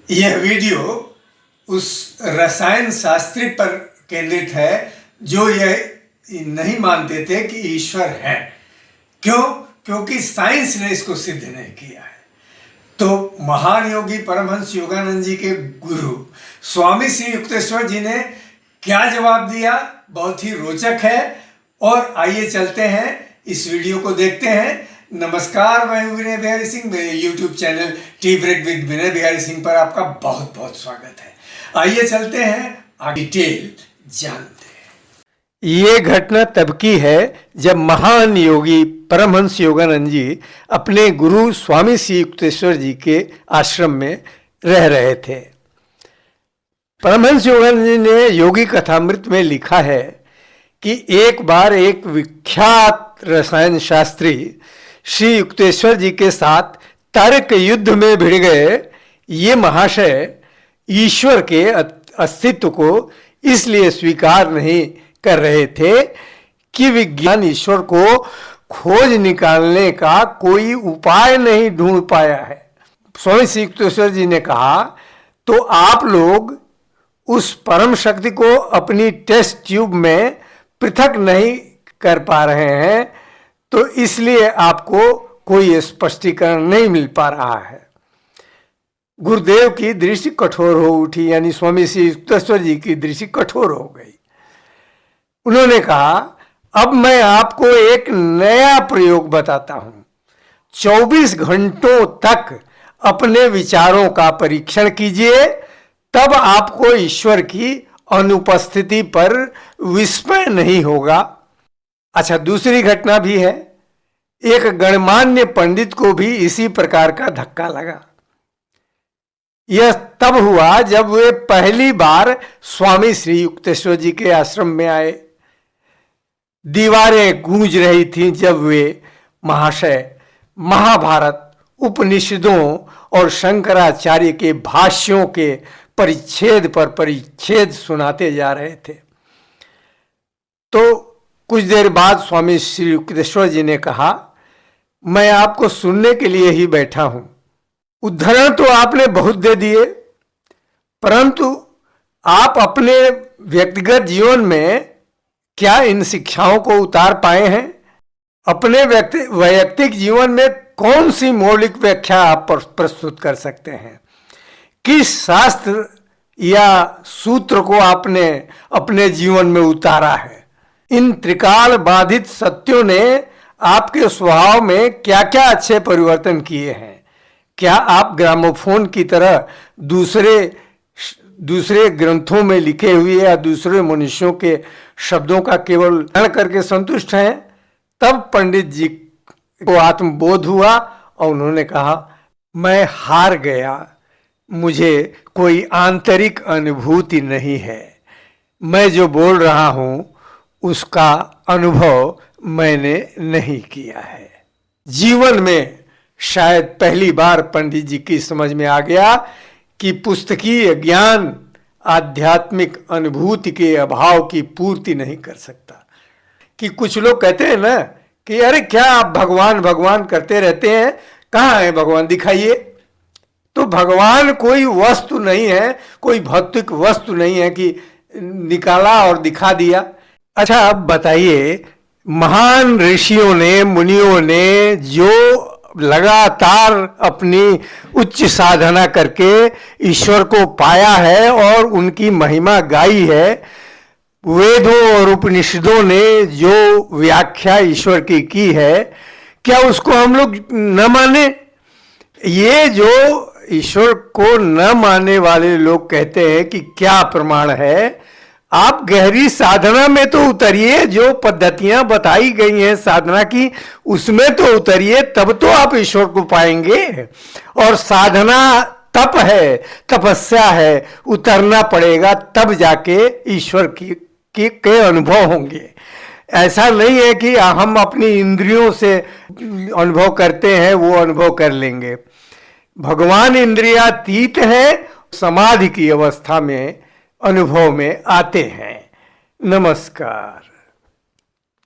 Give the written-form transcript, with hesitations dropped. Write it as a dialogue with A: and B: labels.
A: यह वीडियो उस रसायन शास्त्री पर केंद्रित है जो यह नहीं मानते थे कि ईश्वर है। क्यों? क्योंकि साइंस ने इसको सिद्ध नहीं किया है। तो महान योगी परमहंस योगानंद जी के गुरु स्वामी श्री युक्तेश्वर जी ने क्या जवाब दिया, बहुत ही रोचक है। और आइए चलते हैं, इस वीडियो को देखते हैं। नमस्कार, मैं विनय बिहारी सिंह। मेरे YouTube channel tea break with Vinay Bihari Singh पर आपका बहुत बहुत स्वागत है। आइए चलते हैं, आगे डिटेल जानते हैं।
B: ये घटना तब की है जब महान योगी परमहंस योगानंद जी अपने गुरु स्वामी श्री युक्तेश्वर जी के आश्रम में रह रहे थे। परमहंस योगानंद जी ने योगी कथामृत में लिखा है कि एक बार एक विख्यात रसायन शास्त्री श्री युक्तेश्वर जी के साथ तर्क युद्ध में भिड़ गए। ये महाशय ईश्वर के अस्तित्व को इसलिए स्वीकार नहीं कर रहे थे कि विज्ञान ईश्वर को खोज निकालने का कोई उपाय नहीं ढूंढ पाया है। स्वामी श्री युक्तेश्वर जी ने कहा, तो आप लोग उस परम शक्ति को अपनी टेस्ट ट्यूब में पृथक नहीं कर पा रहे हैं, तो इसलिए आपको कोई स्पष्टीकरण नहीं मिल पा रहा है। गुरुदेव की दृष्टि कठोर हो उठी, यानी स्वामी श्री युक्तेश्वर जी की दृष्टि कठोर हो गई। उन्होंने कहा, अब मैं आपको एक नया प्रयोग बताता हूं। 24 घंटों तक अपने विचारों का परीक्षण कीजिए, तब आपको ईश्वर की अनुपस्थिति पर विस्मय नहीं होगा। अच्छा, दूसरी घटना भी है। एक गणमान्य पंडित को भी इसी प्रकार का धक्का लगा। यह तब हुआ जब वे पहली बार स्वामी श्री युक्तेश्वर जी के आश्रम में आए। दीवारें गूंज रही थीं जब वे महाशय महाभारत, उपनिषदों और शंकराचार्य के भाष्यों के परिच्छेद पर परिच्छेद सुनाते जा रहे थे। तो कुछ देर बाद स्वामी श्री युक्तेश्वर जी ने कहा, मैं आपको सुनने के लिए ही बैठा हूं। उद्धरण तो आपने बहुत दे दिए, परंतु आप अपने व्यक्तिगत जीवन में क्या इन शिक्षाओं को उतार पाए हैं? अपने वैयक्तिक जीवन में कौन सी मौलिक व्याख्या आप प्रस्तुत कर सकते हैं? किस शास्त्र या सूत्र को आपने अपने जीवन में उतारा है? इन त्रिकाल बाधित सत्यों ने आपके स्वभाव में क्या क्या अच्छे परिवर्तन किए हैं? क्या आप ग्रामोफोन की तरह दूसरे ग्रंथों में लिखे हुए या दूसरे मनुष्यों के शब्दों का केवल ग्रहण करके संतुष्ट हैं? तब पंडित जी को आत्मबोध हुआ और उन्होंने कहा, मैं हार गया। मुझे कोई आंतरिक अनुभूति नहीं है। मैं जो बोल रहा हूं उसका अनुभव मैंने नहीं किया है। जीवन में शायद पहली बार पंडित जी की समझ में आ गया कि पुस्तकीय ज्ञान आध्यात्मिक अनुभूति के अभाव की पूर्ति नहीं कर सकता। कि कुछ लोग कहते हैं ना कि अरे क्या आप भगवान भगवान करते रहते हैं, कहाँ है भगवान, दिखाइए। तो भगवान कोई वस्तु नहीं है, कोई भौतिक वस्तु नहीं है कि निकाला और दिखा दिया। अच्छा, अब बताइए, महान ऋषियों ने, मुनियों ने जो लगातार अपनी उच्च साधना करके ईश्वर को पाया है और उनकी महिमा गाई है, वेदों और उपनिषदों ने जो व्याख्या ईश्वर की है, क्या उसको हम लोग न माने? ये जो ईश्वर को न मानने वाले लोग कहते हैं कि क्या प्रमाण है, आप गहरी साधना में तो उतरिए। जो पद्धतियां बताई गई हैं साधना की, उसमें तो उतरिए, तब तो आप ईश्वर को पाएंगे। और साधना तप है, तपस्या है, उतरना पड़ेगा, तब जाके ईश्वर के अनुभव होंगे। ऐसा नहीं है कि हम अपनी इंद्रियों से अनुभव करते हैं, वो अनुभव कर लेंगे। भगवान इंद्रियातीत है, समाधि की अवस्था में अनुभव में आते हैं। नमस्कार।